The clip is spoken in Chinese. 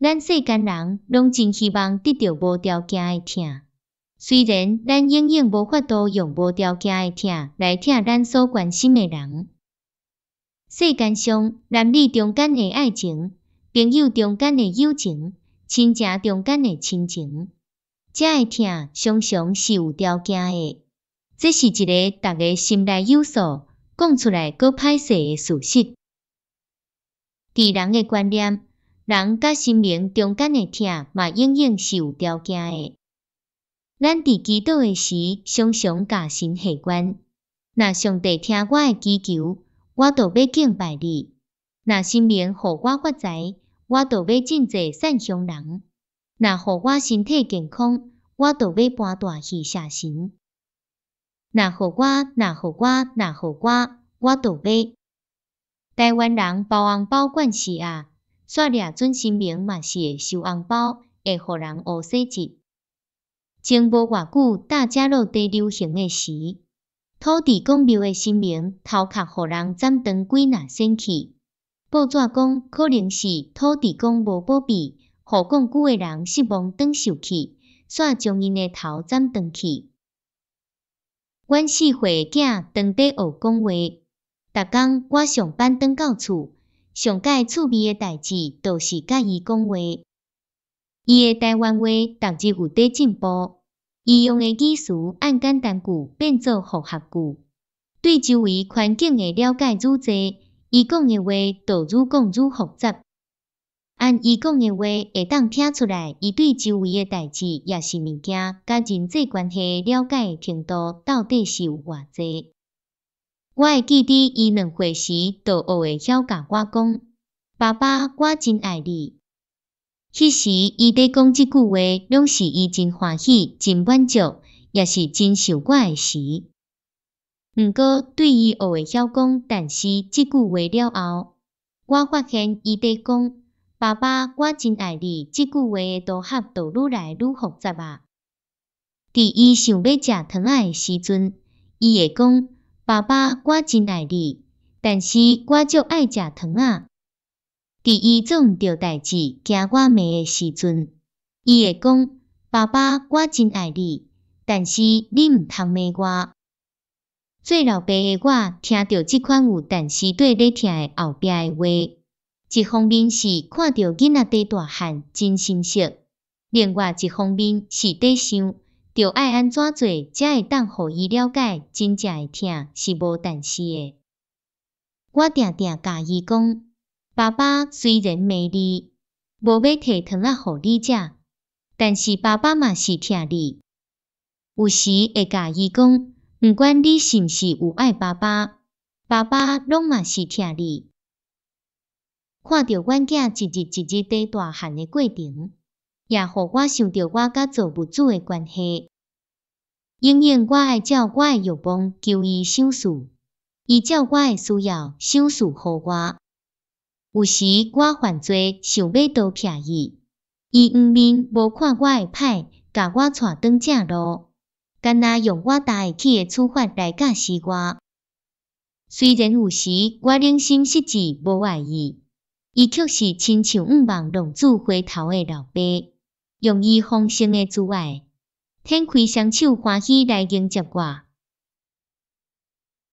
咱世间人拢真希望得到无条件的疼，虽然咱永远无法度用无条件的疼来疼咱所关心的人。世间上男女中间的爱情，朋友中间的友情，亲情中间的亲情，这个疼常常是有条件的。这是一个大家心内有数，讲出来阁歹势的事实。伫人的观念，人甲心灵中间的疼嘛，永远是有条件的。咱伫祈祷的时，常常甲神下愿：若上帝听我的祈求，我就要敬拜你；若心灵互我发财，我就要真济善乡人；若互我身体健康，我就要搬大去谢神；若互我，我就要。台湾人包红包惯势啊，煞掠准神明嘛是会收红包，会互人乌洗节。前无偌久，大家乐地流行的时，土地公庙的神明头壳互人斩断几若仙去。报纸讲可能是土地公无保庇，互讲久的人失望转受去，煞将因的头斩断去。阮4岁的囝当地学讲话，逐工我上班转到厝，上解趣味的代志，就是甲伊讲话。伊的台湾话逐日有在进步，伊用的语词按简单句变做复合句，对周围环境的了解愈侪，伊讲的话就愈讲愈复杂。按伊讲的话会当听出来，伊对周围的代志也是物件，甲人际关系了解的程度到底是有偌侪。我会记得伊2岁时就学会晓甲我讲：爸爸，我真爱你。迄时伊在讲即句话，拢是伊真欢喜、真满足，也是真受我的时。毋过对伊学会晓讲但是即句话了后，我发现伊在讲爸爸，我真爱你即句话的组合就愈来愈复杂啊。伫伊想要食糖仔的时阵，伊会讲爸爸，我真爱你，但是我足爱食糖仔。伫伊做毋着代志惊我骂的时阵，伊会讲爸爸，我真爱你，但是你毋通骂我。做老爸的我听到即款有但是对咧听的后壁的话，一方面是看到囡仔在大汉真心实，另外一方面是在想，着爱安怎做才会当互伊了解真正的疼是无但是的。我定定甲伊讲，爸爸虽然骂你，无要摕糖仔互你食，但是爸爸嘛是疼你。有时会甲伊讲，毋管你是毋是有爱爸爸，爸爸拢嘛是疼你。看着阮囝一日一日在大汉的过程，也互我想到我甲造物主的关系。永远我爱照我的欲望求伊赏赐，伊照我的需要赏赐互我。有时我犯罪想要倒撇伊，伊黄面无看我的歹，甲我带转正路，干那用我担会起的处罚来教示我。虽然有时我冷心实志无爱伊，伊却是亲像毋忘浪子回头的老爸，用伊丰盛的慈爱，展开双手欢喜来迎接我。